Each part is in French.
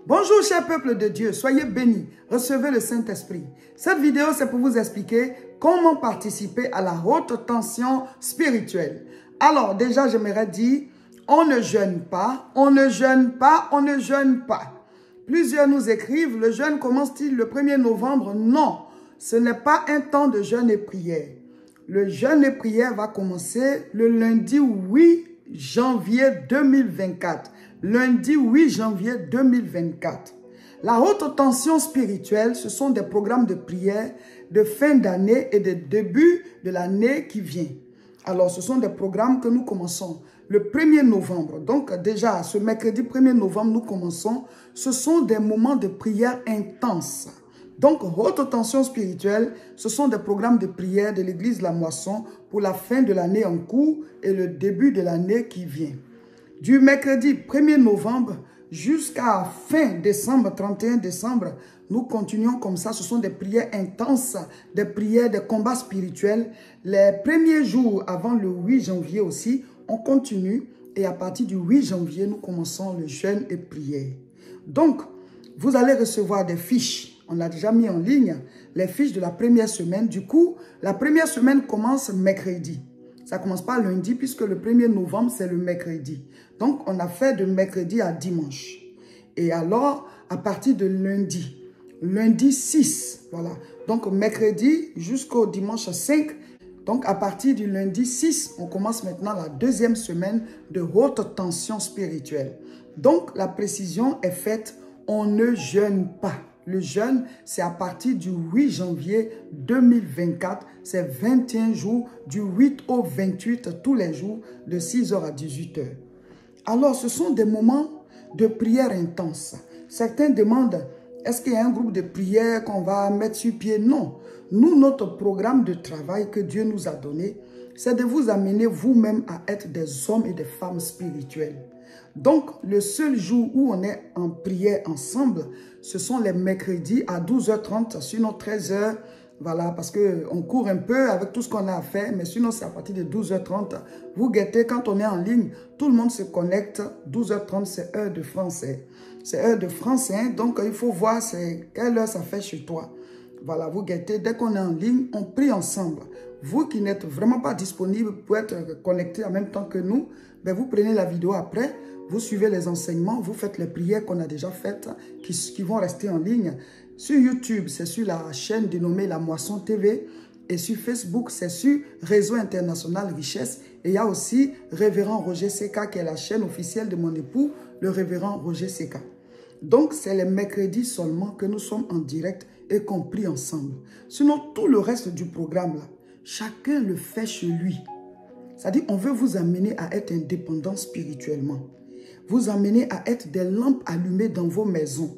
Bonjour cher peuple de Dieu, soyez bénis, recevez le Saint-Esprit. Cette vidéo c'est pour vous expliquer comment participer à la haute tension spirituelle. Alors déjà j'aimerais dire, on ne jeûne pas, on ne jeûne pas, on ne jeûne pas. Plusieurs nous écrivent, le jeûne commence-t-il le 1er novembre? Non, ce n'est pas un temps de jeûne et prière. Le jeûne et prière va commencer le lundi 8 janvier 2024. Lundi 8 janvier 2024. La haute tension spirituelle, ce sont des programmes de prière de fin d'année et de début de l'année qui vient. Alors, ce sont des programmes que nous commençons le 1er novembre. Donc, déjà, ce mercredi 1er novembre, nous commençons. Ce sont des moments de prière intenses. Donc, haute tension spirituelle, ce sont des programmes de prière de l'église La Moisson pour la fin de l'année en cours et le début de l'année qui vient. Du mercredi 1er novembre jusqu'à fin décembre, 31 décembre, nous continuons comme ça. Ce sont des prières intenses, des prières, des combats spirituels. Les premiers jours avant le 8 janvier aussi, on continue. Et à partir du 8 janvier, nous commençons le jeûne et prière. Donc, vous allez recevoir des fiches. On l'a déjà mis en ligne, les fiches de la première semaine. Du coup, la première semaine commence mercredi. Ça ne commence pas lundi puisque le 1er novembre, c'est le mercredi. Donc, on a fait de mercredi à dimanche. Et alors, à partir de lundi 6, voilà. Donc, mercredi jusqu'au dimanche 5. Donc, à partir du lundi 6, on commence maintenant la deuxième semaine de haute tension spirituelle. Donc, la précision est faite, on ne jeûne pas. Le jeûne, c'est à partir du 8 janvier 2024. C'est 21 jours, du 8 au 28, tous les jours, de 6h à 18h. Alors, ce sont des moments de prière intense. Certains demandent, est-ce qu'il y a un groupe de prière qu'on va mettre sur pied? Non. Nous, notre programme de travail que Dieu nous a donné, c'est de vous amener vous-même à être des hommes et des femmes spirituels. Donc, le seul jour où on est en prière ensemble, ce sont les mercredis à 12h30, sinon 13h. Voilà, parce qu'on court un peu avec tout ce qu'on a à faire, mais sinon c'est à partir de 12h30. Vous guettez, quand on est en ligne, tout le monde se connecte. 12h30, c'est heure de français. C'est heure de français, donc il faut voir quelle heure ça fait chez toi. Voilà, vous guettez, dès qu'on est en ligne, on prie ensemble. Vous qui n'êtes vraiment pas disponible pour être connecté en même temps que nous, ben vous prenez la vidéo après, vous suivez les enseignements, vous faites les prières qu'on a déjà faites, qui vont rester en ligne. Sur YouTube, c'est sur la chaîne dénommée La Moisson TV. Et sur Facebook, c'est sur Réseau International Richesse. Et il y a aussi Révérend Roger Seka, qui est la chaîne officielle de mon époux, le Révérend Roger Seka. Donc, c'est les mercredis seulement que nous sommes en direct et qu'on prie ensemble. Sinon, tout le reste du programme, là, chacun le fait chez lui. C'est-à-dire, on veut vous amener à être indépendant spirituellement. Vous amener à être des lampes allumées dans vos maisons.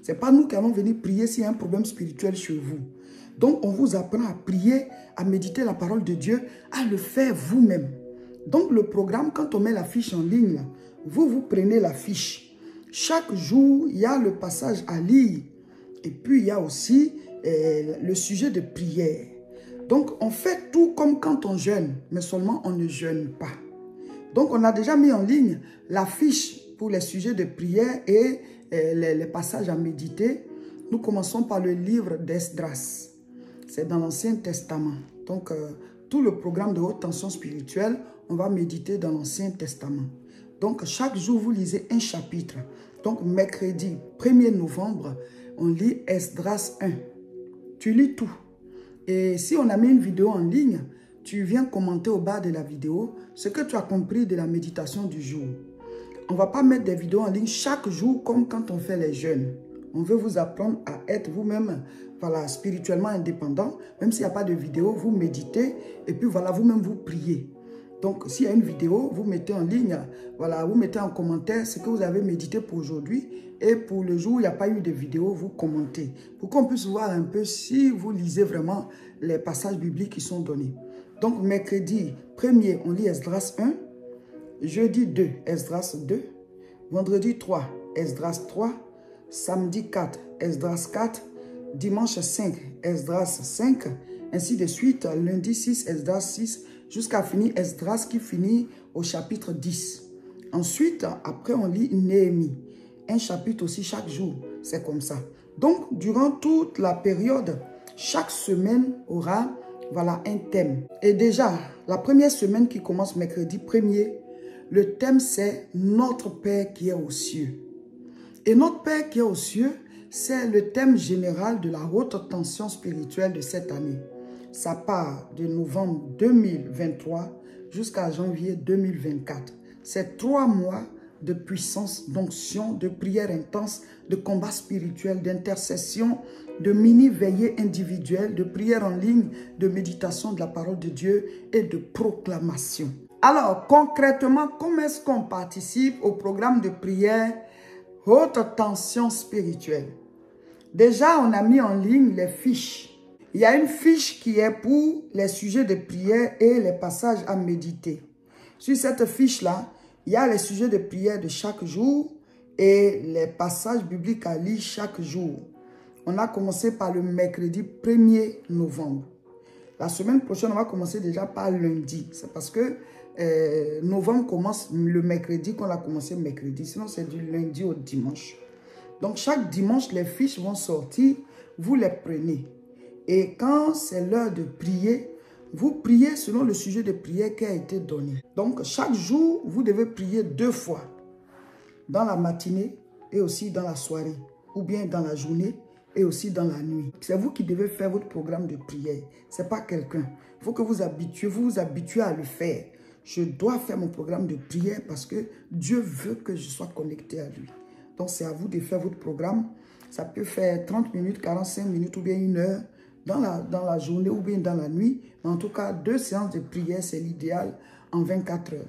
Ce n'est pas nous qui allons venir prier s'il y a un problème spirituel chez vous. Donc, on vous apprend à prier, à méditer la parole de Dieu, à le faire vous-même. Donc, le programme, quand on met la fiche en ligne, vous prenez la fiche. Chaque jour, il y a le passage à lire. Et puis, il y a aussi le sujet de prière. Donc, on fait tout comme quand on jeûne, mais seulement on ne jeûne pas. Donc, on a déjà mis en ligne la fiche pour les sujets de prière et les passages à méditer. Nous commençons par le livre d'Esdras. C'est dans l'Ancien Testament. Donc, tout le programme de haute tension spirituelle, on va méditer dans l'Ancien Testament. Donc, chaque jour, vous lisez un chapitre. Donc, mercredi 1er novembre, on lit Esdras 1. Tu lis tout. Et si on a mis une vidéo en ligne, tu viens commenter au bas de la vidéo ce que tu as compris de la méditation du jour. On ne va pas mettre des vidéos en ligne chaque jour comme quand on fait les jeûnes. On veut vous apprendre à être vous-même, voilà, spirituellement indépendant. Même s'il n'y a pas de vidéo, vous méditez et puis voilà, vous-même vous priez. Donc, s'il y a une vidéo, vous mettez en ligne, voilà, vous mettez en commentaire ce que vous avez médité pour aujourd'hui. Et pour le jour où il n'y a pas eu de vidéo, vous commentez. Pour qu'on puisse voir un peu si vous lisez vraiment les passages bibliques qui sont donnés. Donc, mercredi 1er, on lit Esdras 1. Jeudi 2, Esdras 2. Vendredi 3, Esdras 3. Samedi 4, Esdras 4. Dimanche 5, Esdras 5. Ainsi de suite, lundi 6, Esdras 6. Jusqu'à finir Esdras qui finit au chapitre 10. Ensuite, après, on lit Néhémie. un chapitre aussi chaque jour. C'est comme ça. Donc, durant toute la période, chaque semaine aura voilà, un thème. Et déjà, la première semaine qui commence mercredi 1er, le thème c'est Notre Père qui est aux cieux. Et Notre Père qui est aux cieux, c'est le thème général de la haute tension spirituelle de cette année. Ça part de novembre 2023 jusqu'à janvier 2024. C'est 3 mois de puissance, d'onction, de prière intense, de combat spirituel, d'intercession, de mini-veillée individuelle, de prière en ligne, de méditation de la parole de Dieu et de proclamation. Alors, concrètement, comment est-ce qu'on participe au programme de prière haute tension spirituelle? Déjà, on a mis en ligne les fiches. Il y a une fiche qui est pour les sujets de prière et les passages à méditer. Sur cette fiche-là, il y a les sujets de prière de chaque jour et les passages bibliques à lire chaque jour. On a commencé par le mercredi 1er novembre. La semaine prochaine, on va commencer déjà par lundi. C'est parce que novembre commence le mercredi qu'on a commencé mercredi. Sinon, c'est du lundi au dimanche. Donc, chaque dimanche, les fiches vont sortir. Vous les prenez. Et quand c'est l'heure de prier, vous priez selon le sujet de prière qui a été donné. Donc, chaque jour, vous devez prier 2 fois. Dans la matinée et aussi dans la soirée. Ou bien dans la journée et aussi dans la nuit. C'est vous qui devez faire votre programme de prière. Ce n'est pas quelqu'un. Il faut que vous vous habituez à le faire. Je dois faire mon programme de prière parce que Dieu veut que je sois connecté à lui. Donc, c'est à vous de faire votre programme. Ça peut faire 30 minutes, 45 minutes ou bien 1 heure dans la journée ou bien dans la nuit. Mais en tout cas, 2 séances de prière, c'est l'idéal en 24 heures.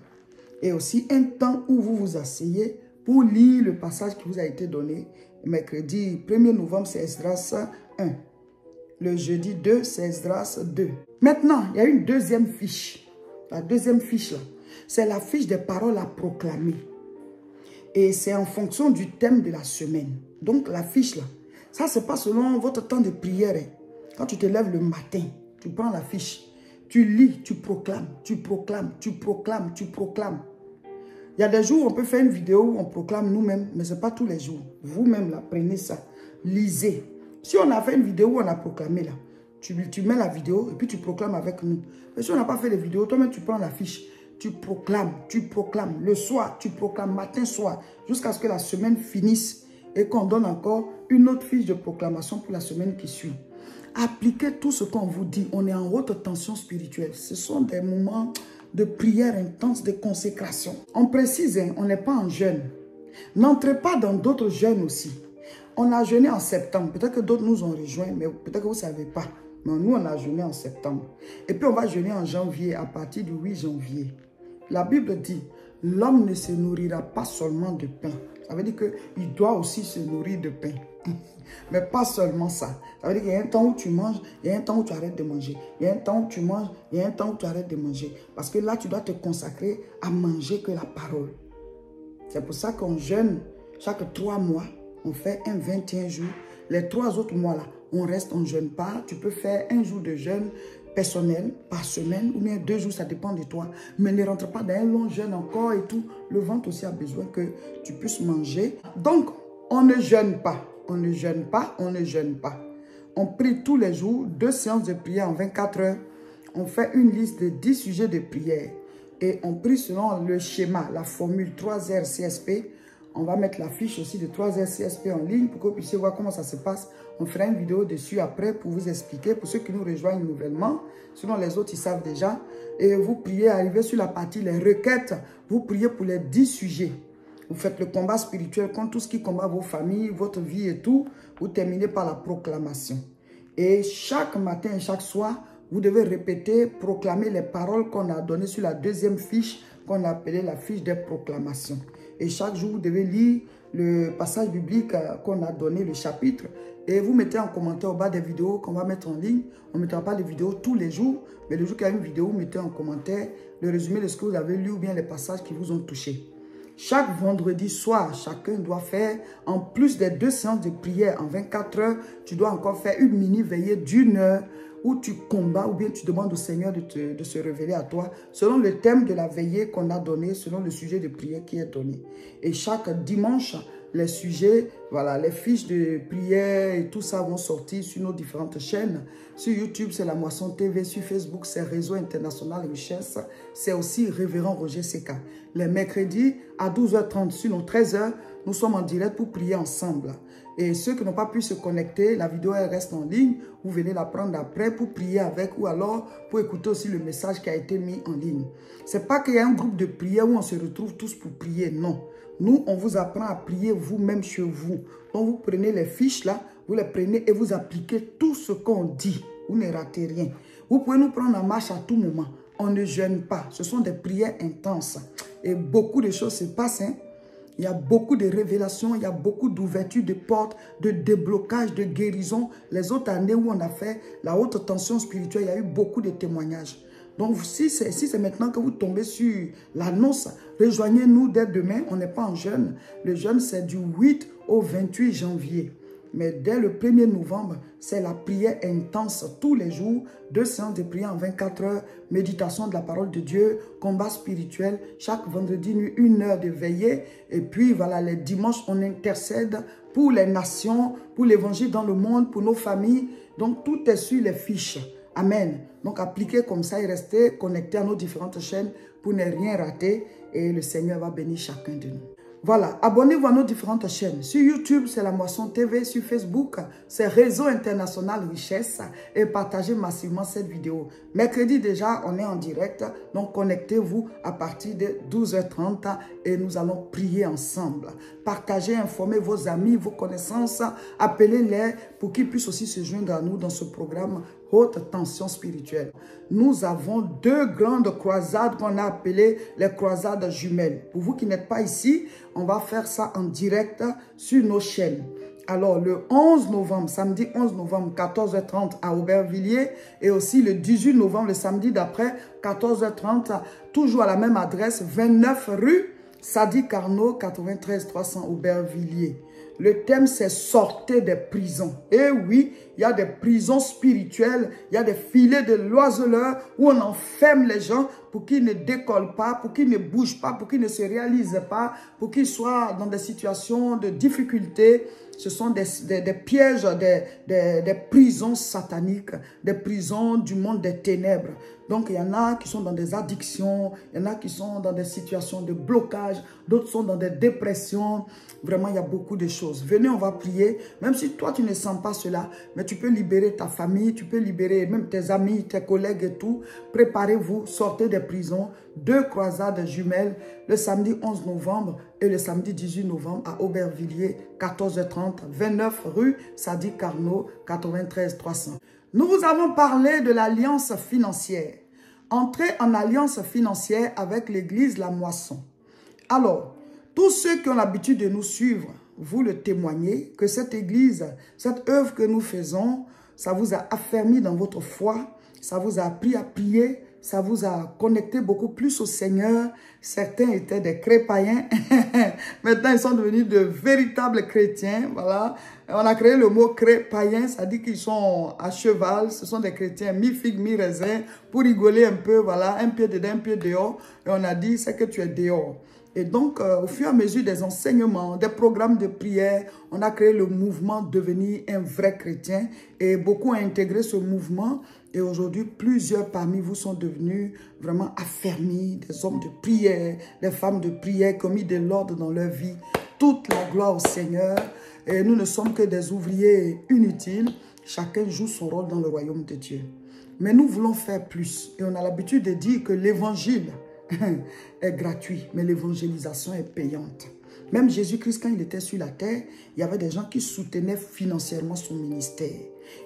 Et aussi un temps où vous vous asseyez pour lire le passage qui vous a été donné. Mercredi 1er novembre, c'est Esdras 1. Le jeudi 2, c'est Esdras 2. Maintenant, il y a une deuxième fiche. La deuxième fiche, là, c'est la fiche des paroles à proclamer. Et c'est en fonction du thème de la semaine. Donc, la fiche, là, ça, c'est pas selon votre temps de prière. Quand tu te lèves le matin, tu prends la fiche, tu lis, tu proclames, tu proclames, tu proclames, tu proclames. Il y a des jours où on peut faire une vidéo où on proclame nous-mêmes, mais ce n'est pas tous les jours. Vous-même, là, prenez ça, lisez. Si on a fait une vidéo où on a proclamé, là, tu mets la vidéo et puis tu proclames avec nous. Mais si on n'a pas fait de vidéo, toi-même, tu prends la fiche, tu proclames. Le soir, tu proclames, matin, soir, jusqu'à ce que la semaine finisse et qu'on donne encore une autre fiche de proclamation pour la semaine qui suit. Appliquez tout ce qu'on vous dit. On est en haute tension spirituelle. Ce sont des moments de prière intense, de consécration. On précise, hein, on n'est pas en jeûne. N'entrez pas dans d'autres jeûnes aussi. On a jeûné en septembre. Peut-être que d'autres nous ont rejoints, mais peut-être que vous ne savez pas. Mais nous, on a jeûné en septembre. Et puis, on va jeûner en janvier, à partir du 8 janvier. La Bible dit, l'homme ne se nourrira pas seulement de pain. Ça veut dire qu'il doit aussi se nourrir de pain. Mais pas seulement ça. Ça veut dire qu'il y a un temps où tu manges, il y a un temps où tu arrêtes de manger. Il y a un temps où tu manges, il y a un temps où tu arrêtes de manger. Parce que là, tu dois te consacrer à manger que la parole. C'est pour ça qu'on jeûne chaque 3 mois. On fait un 21 jours. Les 3 autres mois là, on reste, on ne jeûne pas. Tu peux faire 1 jour de jeûne personnel par semaine ou bien 2 jours, ça dépend de toi. Mais ne rentre pas dans un long jeûne encore et tout. Le ventre aussi a besoin que tu puisses manger. Donc, on ne jeûne pas. On ne jeûne pas, on ne jeûne pas. On prie tous les jours, 2 séances de prière en 24 heures. On fait une liste de 10 sujets de prière. Et on prie selon le schéma, la formule 3R CSP. On va mettre la fiche aussi de 3R CSP en ligne pour que vous puissiez voir comment ça se passe. On fera une vidéo dessus après pour vous expliquer. Pour ceux qui nous rejoignent nouvellement, sinon les autres, ils savent déjà. Et vous priez, arrivez sur la partie les requêtes. Vous priez pour les 10 sujets. Vous faites le combat spirituel contre tout ce qui combat vos familles, votre vie et tout. Vous terminez par la proclamation. Et chaque matin et chaque soir, vous devez répéter, proclamer les paroles qu'on a données sur la deuxième fiche qu'on a appelée la fiche des proclamations. Et chaque jour, vous devez lire le passage biblique qu'on a donné, le chapitre. Et vous mettez en commentaire au bas des vidéos qu'on va mettre en ligne. On ne mettra pas de vidéos tous les jours. Mais le jour qu'il y a une vidéo, vous mettez en commentaire le résumé de ce que vous avez lu ou bien les passages qui vous ont touché. Chaque vendredi soir, chacun doit faire, en plus des 2 séances de prière en 24 heures, tu dois encore faire une mini-veillée d'1 heure où tu combats ou bien tu demandes au Seigneur de se révéler à toi selon le thème de la veillée qu'on a donné, selon le sujet de prière qui est donné. Et chaque dimanche, les sujets, voilà, les fiches de prière et tout ça vont sortir sur nos différentes chaînes. Sur YouTube, c'est La Moisson TV. Sur Facebook, c'est Réseau International Richesse. C'est aussi Révérend Roger Seka. Les mercredis à 12h30 sur nos 13h, nous sommes en direct pour prier ensemble. Et ceux qui n'ont pas pu se connecter, la vidéo elle reste en ligne. Vous venez la prendre après pour prier avec ou alors pour écouter aussi le message qui a été mis en ligne. Ce n'est pas qu'il y a un groupe de prière où on se retrouve tous pour prier, non. Nous, on vous apprend à prier vous-même chez vous. Donc, vous prenez les fiches là, vous les prenez et vous appliquez tout ce qu'on dit. Vous ne ratez rien. Vous pouvez nous prendre en marche à tout moment. On ne gêne pas. Ce sont des prières intenses. Et beaucoup de choses se passent, hein. Il y a beaucoup de révélations, il y a beaucoup d'ouverture de portes, de déblocage, de guérison. Les autres années où on a fait la haute tension spirituelle, il y a eu beaucoup de témoignages. Donc, si c'est maintenant que vous tombez sur l'annonce, rejoignez-nous dès demain. On n'est pas en jeûne. Le jeûne, c'est du 8 au 28 janvier. Mais dès le 1er novembre, c'est la prière intense tous les jours. 2 séances de prière en 24 heures, méditation de la parole de Dieu, combat spirituel. Chaque vendredi nuit, 1 heure de veillée. Et puis voilà, les dimanches, on intercède pour les nations, pour l'évangile dans le monde, pour nos familles. Donc tout est sur les fiches. Amen. Donc appliquez comme ça et restez connectés à nos différentes chaînes pour ne rien rater. Et le Seigneur va bénir chacun de nous. Voilà, abonnez-vous à nos différentes chaînes. Sur YouTube, c'est La Moisson TV. Sur Facebook, c'est Réseau International Richesse. Et partagez massivement cette vidéo. Mercredi déjà, on est en direct. Donc, connectez-vous à partir de 12h30 et nous allons prier ensemble. Partagez, informez vos amis, vos connaissances. Appelez-les pour qu'ils puissent aussi se joindre à nous dans ce programme haute tension spirituelle. Nous avons 2 grandes croisades qu'on a appelées les croisades jumelles. Pour vous qui n'êtes pas ici, on va faire ça en direct sur nos chaînes. Alors, le 11 novembre, samedi 11 novembre, 14h30 à Aubervilliers. Et aussi le 18 novembre, le samedi d'après, 14h30, toujours à la même adresse, 29 rue Sadi Carnot, 93 300 Aubervilliers. Le thème, c'est sortez des prisons. Et oui, il y a des prisons spirituelles, il y a des filets de l'oiseleur où on enferme les gens pour qu'ils ne décollent pas, pour qu'ils ne bougent pas, pour qu'ils ne se réalisent pas, pour qu'ils soient dans des situations de difficulté. Ce sont des pièges, des prisons sataniques, des prisons du monde des ténèbres. Donc, il y en a qui sont dans des addictions, il y en a qui sont dans des situations de blocage, d'autres sont dans des dépressions. Vraiment, il y a beaucoup de choses. Venez, on va prier. Même si toi, tu ne sens pas cela, mais tu peux libérer ta famille, tu peux libérer même tes amis, tes collègues et tout. Préparez-vous, sortez des prisons. 2 croisades jumelles, le samedi 11 novembre et le samedi 18 novembre à Aubervilliers, 14h30, 29 rue Sadi Carnot, 93 300. Nous vous avons parlé de l'alliance financière. Entrez en alliance financière avec l'église La Moisson. Alors, tous ceux qui ont l'habitude de nous suivre, vous le témoignez que cette église, cette œuvre que nous faisons, ça vous a affermi dans votre foi, ça vous a appris à prier, ça vous a connecté beaucoup plus au Seigneur. Certains étaient des crépaïens. Maintenant, ils sont devenus de véritables chrétiens. Voilà. On a créé le mot crépaïen. Ça dit qu'ils sont à cheval. Ce sont des chrétiens mi-figue, mi-raisin. Pour rigoler un peu, voilà. Un pied dedans, un pied dehors. Et on a dit, c'est que tu es dehors. Et donc, au fur et à mesure des enseignements, des programmes de prière, on a créé le mouvement Devenir un vrai chrétien. Et beaucoup ont intégré ce mouvement. Et aujourd'hui, plusieurs parmi vous sont devenus vraiment affermis, des hommes de prière, des femmes de prière qui ont mis de l'ordre dans leur vie. Toute la gloire au Seigneur. Et nous ne sommes que des ouvriers inutiles. Chacun joue son rôle dans le royaume de Dieu. Mais nous voulons faire plus. Et on a l'habitude de dire que l'évangile est gratuit, mais l'évangélisation est payante. Même Jésus-Christ, quand il était sur la terre, il y avait des gens qui soutenaient financièrement son ministère.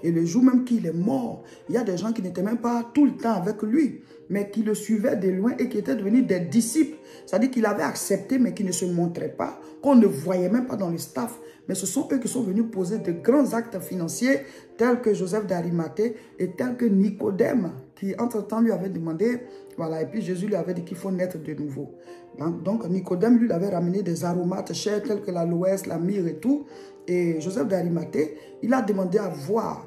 Et le jour même qu'il est mort, il y a des gens qui n'étaient même pas tout le temps avec lui, mais qui le suivaient de loin et qui étaient devenus des disciples. C'est-à-dire qu'il avait accepté, mais qui ne se montraient pas, qu'on ne voyait même pas dans le staff. Mais ce sont eux qui sont venus poser de grands actes financiers, tels que Joseph d'Arimathée et tels que Nicodème, qui entre-temps lui avait demandé, voilà, et puis Jésus lui avait dit qu'il faut naître de nouveau. Donc Nicodème lui avait ramené des aromates chers tels que l'aloès, la myrrhe et tout. Et Joseph d'Arimathée, il a demandé à voir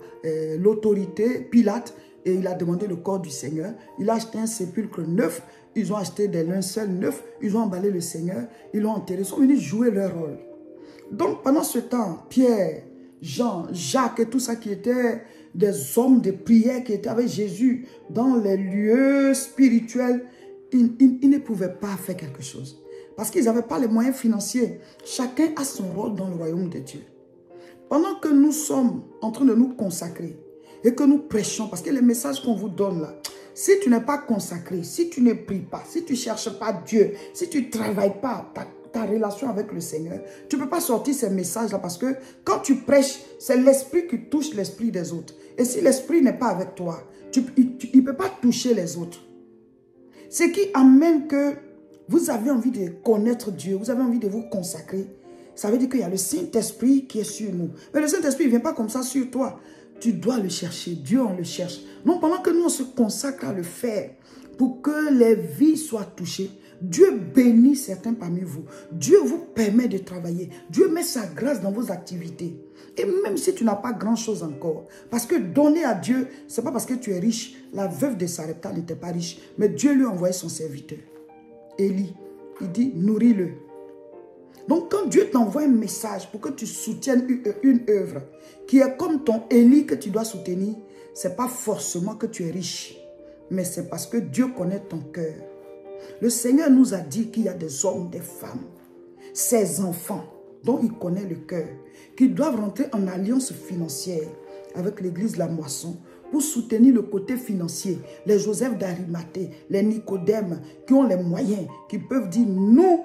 l'autorité, Pilate, et il a demandé le corps du Seigneur. Il a acheté un sépulcre neuf, ils ont acheté des linceuls neufs, ils ont emballé le Seigneur, ils l'ont enterré, ils sont venus jouer leur rôle. Donc, pendant ce temps, Pierre, Jean, Jacques et tout ça qui étaient des hommes de prière, qui étaient avec Jésus dans les lieux spirituels, ils ne pouvaient pas faire quelque chose. Parce qu'ils n'avaient pas les moyens financiers. Chacun a son rôle dans le royaume de Dieu. Pendant que nous sommes en train de nous consacrer et que nous prêchons, parce que les messages qu'on vous donne là, si tu n'es pas consacré, si tu ne pries pas, si tu ne cherches pas Dieu, si tu ne travailles pas ta relation avec le Seigneur, tu ne peux pas sortir ces messages-là parce que quand tu prêches, c'est l'esprit qui touche l'esprit des autres. Et si l'esprit n'est pas avec toi, il ne peut pas toucher les autres. Ce qui amène que vous avez envie de connaître Dieu, vous avez envie de vous consacrer. Ça veut dire qu'il y a le Saint-Esprit qui est sur nous. Mais le Saint-Esprit ne vient pas comme ça sur toi. Tu dois le chercher. Dieu, on le cherche. Non, pendant que nous, on se consacre à le faire pour que les vies soient touchées, Dieu bénit certains parmi vous. Dieu vous permet de travailler. Dieu met sa grâce dans vos activités. Et même si tu n'as pas grand-chose encore, parce que donner à Dieu, ce n'est pas parce que tu es riche. La veuve de Sarepta n'était pas riche, mais Dieu lui a envoyé son serviteur. Élie, il dit, nourris-le. Donc, quand Dieu t'envoie un message pour que tu soutiennes une œuvre qui est comme ton Élie que tu dois soutenir, ce n'est pas forcément que tu es riche, mais c'est parce que Dieu connaît ton cœur. Le Seigneur nous a dit qu'il y a des hommes, des femmes, ses enfants, dont il connaît le cœur, qui doivent rentrer en alliance financière avec l'église de la Moisson pour soutenir le côté financier. Les Joseph d'Arimathée, les Nicodème, qui ont les moyens, qui peuvent dire, nous,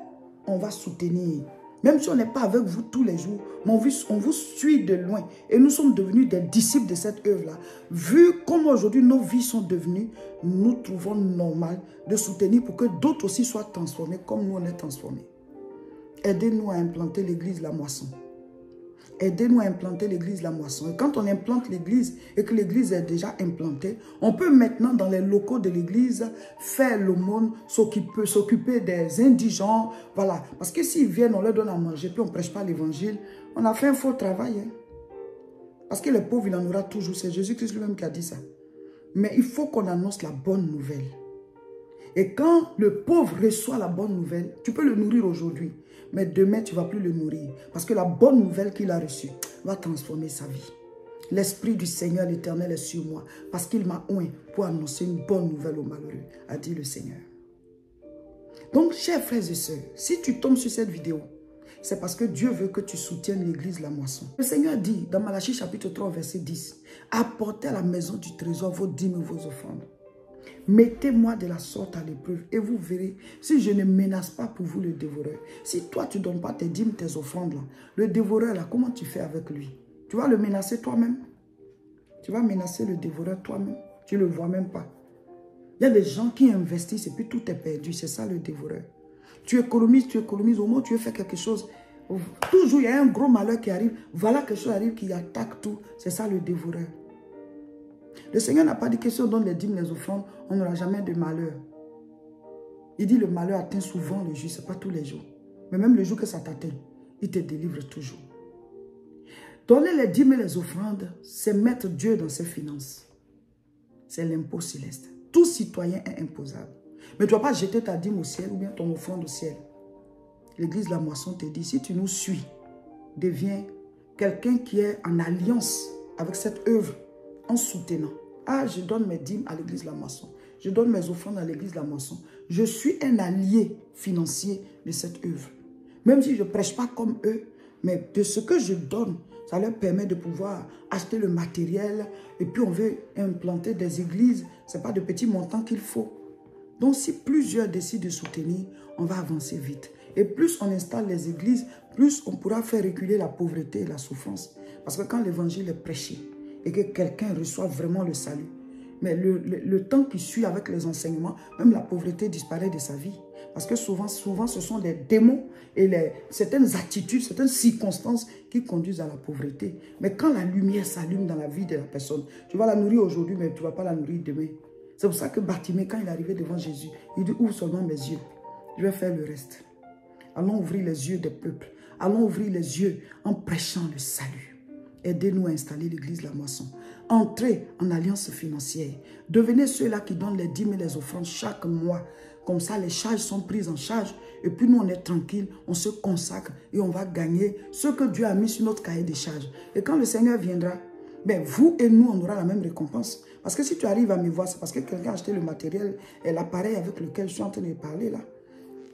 on va soutenir. Même si on n'est pas avec vous tous les jours, mais on vous suit de loin. Et nous sommes devenus des disciples de cette œuvre-là. Vu comme aujourd'hui nos vies sont devenues, nous trouvons normal de soutenir pour que d'autres aussi soient transformés comme nous on est transformés. Aidez-nous à implanter l'église de la Moisson. Aidez-nous à implanter l'église de la Moisson. Et quand on implante l'église et que l'église est déjà implantée, on peut maintenant dans les locaux de l'église faire l'aumône, s'occuper des indigents. Voilà. Parce que s'ils viennent, on leur donne à manger, puis on ne prêche pas l'évangile, on a fait un faux travail. Hein? Parce que les pauvres, il en aura toujours. C'est Jésus-Christ lui-même qui a dit ça. Mais il faut qu'on annonce la bonne nouvelle. Et quand le pauvre reçoit la bonne nouvelle, tu peux le nourrir aujourd'hui. Mais demain, tu ne vas plus le nourrir. Parce que la bonne nouvelle qu'il a reçue va transformer sa vie. L'Esprit du Seigneur l'Éternel est sur moi. Parce qu'il m'a oint pour annoncer une bonne nouvelle aux malheureux, a dit le Seigneur. Donc, chers frères et sœurs, si tu tombes sur cette vidéo, c'est parce que Dieu veut que tu soutiennes l'église de la Moisson. Le Seigneur dit dans Malachie chapitre 3, verset 10, « Apportez à la maison du trésor vos dîmes et vos offrandes. Mettez-moi de la sorte à l'épreuve et vous verrez si je ne menace pas pour vous le dévoreur. » Si toi, tu ne donnes pas tes dîmes, tes offrandes, là, le dévoreur, là, comment tu fais avec lui? Tu vas le menacer toi-même? Tu vas menacer le dévoreur toi-même? Tu ne le vois même pas. Il y a des gens qui investissent et puis tout est perdu. C'est ça le dévoreur. Tu économises, au moment où tu veux faire quelque chose. Toujours, il y a un gros malheur qui arrive. Voilà quelque chose arrive qui attaque tout. C'est ça le dévoreur. Le Seigneur n'a pas dit que si on donne les dîmes, les offrandes, on n'aura jamais de malheur. Il dit le malheur atteint souvent le juste, ce n'est pas tous les jours. Mais même le jour que ça t'atteint, il te délivre toujours. Donner les dîmes et les offrandes, c'est mettre Dieu dans ses finances. C'est l'impôt céleste. Tout citoyen est imposable. Mais tu ne vas pas jeter ta dîme au ciel ou bien ton offrande au ciel. L'église de la Moisson te dit, si tu nous suis, deviens quelqu'un qui est en alliance avec cette œuvre, en soutenant. Ah, je donne mes dîmes à l'église de la Moisson. Je donne mes offrandes à l'église de la Moisson. Je suis un allié financier de cette œuvre. Même si je ne prêche pas comme eux, mais de ce que je donne, ça leur permet de pouvoir acheter le matériel. Et puis on veut implanter des églises. Ce n'est pas de petits montants qu'il faut. Donc si plusieurs décident de soutenir, on va avancer vite. Et plus on installe les églises, plus on pourra faire reculer la pauvreté et la souffrance. Parce que quand l'évangile est prêché, et que quelqu'un reçoit vraiment le salut. Mais le temps qui suit avec les enseignements, même la pauvreté disparaît de sa vie. Parce que souvent ce sont les démons et certaines attitudes, certaines circonstances qui conduisent à la pauvreté. Mais quand la lumière s'allume dans la vie de la personne, tu vas la nourrir aujourd'hui, mais tu ne vas pas la nourrir demain. C'est pour ça que Bartimée, quand il est arrivé devant Jésus, il dit, ouvre seulement mes yeux, je vais faire le reste. Allons ouvrir les yeux des peuples. Allons ouvrir les yeux en prêchant le salut. Aidez-nous à installer l'église de la Moisson. Entrez en alliance financière. Devenez ceux-là qui donnent les dîmes et les offrandes chaque mois. Comme ça, les charges sont prises en charge Et puis nous, on est tranquille, on se consacre et on va gagner ce que Dieu a mis sur notre cahier des charges. Et quand le Seigneur viendra, ben vous et nous, on aura la même récompense. Parce que si tu arrives à me voir, c'est parce que quelqu'un a acheté le matériel et l'appareil avec lequel je suis en train de parler là.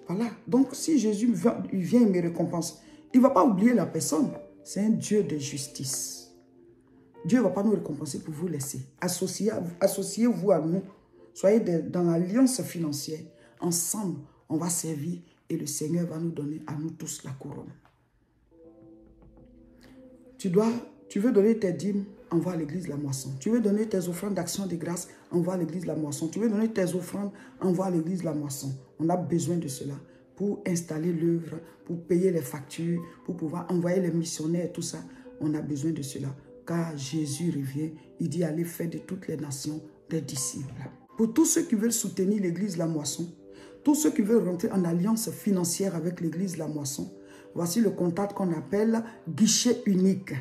Voilà. Donc, si Jésus vient et me récompense, il ne va pas oublier la personne. C'est un Dieu de justice. Dieu ne va pas nous récompenser pour vous laisser. Associez-vous à nous. Soyez dans l'alliance financière. Ensemble, on va servir et le Seigneur va nous donner à nous tous la couronne. Tu veux donner tes dîmes, envoie à l'église La Moisson. Tu veux donner tes offrandes d'action de grâce, envoie à l'église La Moisson. Tu veux donner tes offrandes, envoie à l'église La Moisson. On a besoin de cela pour installer l'œuvre, pour payer les factures, pour pouvoir envoyer les missionnaires, tout ça. On a besoin de cela. Car Jésus revient, il dit allez faire de toutes les nations des disciples. Pour tous ceux qui veulent soutenir l'église La Moisson, tous ceux qui veulent rentrer en alliance financière avec l'église La Moisson, voici le contact qu'on appelle guichet unique.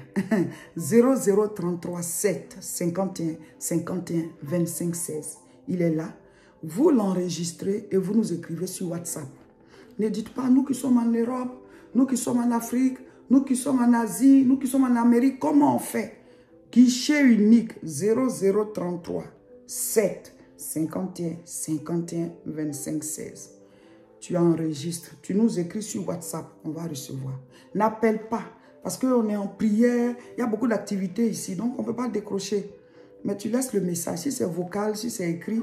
0033 7 51 51 25 16. Il est là. Vous l'enregistrez et vous nous écrivez sur WhatsApp. Ne dites pas nous qui sommes en Europe, nous qui sommes en Afrique, nous qui sommes en Asie, nous qui sommes en Amérique. Comment on fait? Guichet unique 0033 7 51 51 25 16. Tu enregistres, tu nous écris sur WhatsApp, on va recevoir. N'appelle pas, parce qu'on est en prière, il y a beaucoup d'activités ici, donc on ne peut pas décrocher. Mais tu laisses le message, si c'est vocal, si c'est écrit,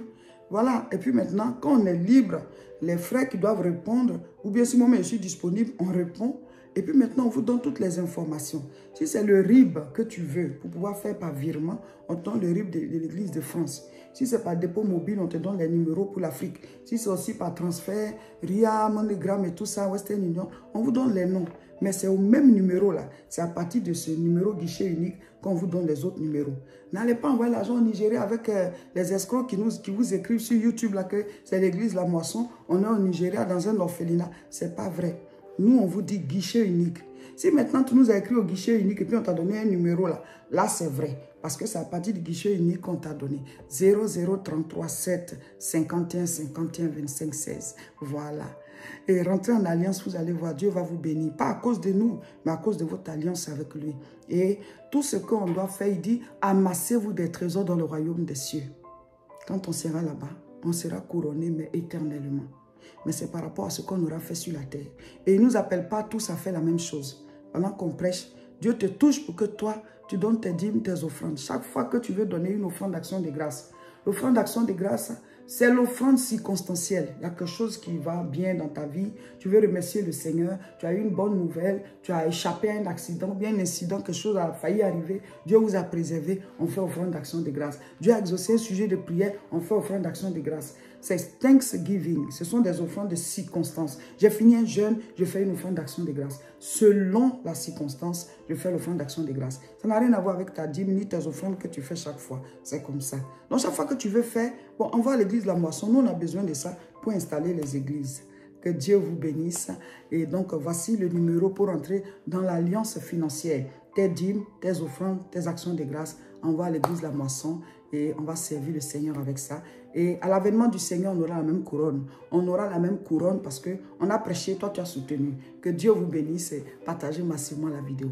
voilà. Et puis maintenant, quand on est libre, les frères qui doivent répondre, ou bien si moi je suis disponible, on répond. Et puis maintenant, on vous donne toutes les informations. Si c'est le RIB que tu veux, pour pouvoir faire par virement, on te donne le RIB de l'Église de France. Si c'est par dépôt mobile, on te donne les numéros pour l'Afrique. Si c'est aussi par transfert, RIA, MoneyGram et tout ça, Western Union, on vous donne les noms. Mais c'est au même numéro là. C'est à partir de ce numéro guichet unique qu'on vous donne les autres numéros. N'allez pas envoyer l'argent au Nigeria avec les escrocs qui vous écrivent sur YouTube là que c'est l'église La Moisson. On est au Nigeria dans un orphelinat. C'est pas vrai. Nous, on vous dit guichet unique. Si maintenant tu nous as écrit au guichet unique et puis on t'a donné un numéro là, là c'est vrai. Parce que c'est à partir du guichet unique qu'on t'a donné. 0033 7 51 51 25 16. Voilà. Et rentrez en alliance, vous allez voir, Dieu va vous bénir. Pas à cause de nous, mais à cause de votre alliance avec lui. Et tout ce qu'on doit faire, il dit, amassez-vous des trésors dans le royaume des cieux. Quand on sera là-bas, on sera couronné, mais éternellement. Mais c'est par rapport à ce qu'on aura fait sur la terre. Et il ne nous appelle pas tous à faire la même chose. Pendant qu'on prêche, Dieu te touche pour que toi, tu donnes tes dîmes, tes offrandes. Chaque fois que tu veux donner une offrande d'action de grâce, l'offrande d'action de grâce, c'est l'offrande circonstancielle. Il y a quelque chose qui va bien dans ta vie. Tu veux remercier le Seigneur. Tu as eu une bonne nouvelle. Tu as échappé à un accident, bien un incident, quelque chose a failli arriver. Dieu vous a préservé. On fait offrande d'action de grâce. Dieu a exaucé un sujet de prière. On fait offrande d'action de grâce. C'est Thanksgiving. Ce sont des offrandes de circonstances. J'ai fini un jeûne, je fais une offrande d'action de grâce. Selon la circonstance, je fais l'offrande d'action de grâce. Ça n'a rien à voir avec ta dîme ni tes offrandes que tu fais chaque fois. C'est comme ça. Donc chaque fois que tu veux faire, bon, envoie à l'église La Moisson. Nous, on a besoin de ça pour installer les églises. Que Dieu vous bénisse. Et donc, voici le numéro pour entrer dans l'alliance financière. Tes dîmes, tes offrandes, tes actions de grâce, envoie à l'église La Moisson et on va servir le Seigneur avec ça. Et à l'avènement du Seigneur, on aura la même couronne. On aura la même couronne parce qu'on a prêché, toi tu as soutenu. Que Dieu vous bénisse et partagez massivement la vidéo.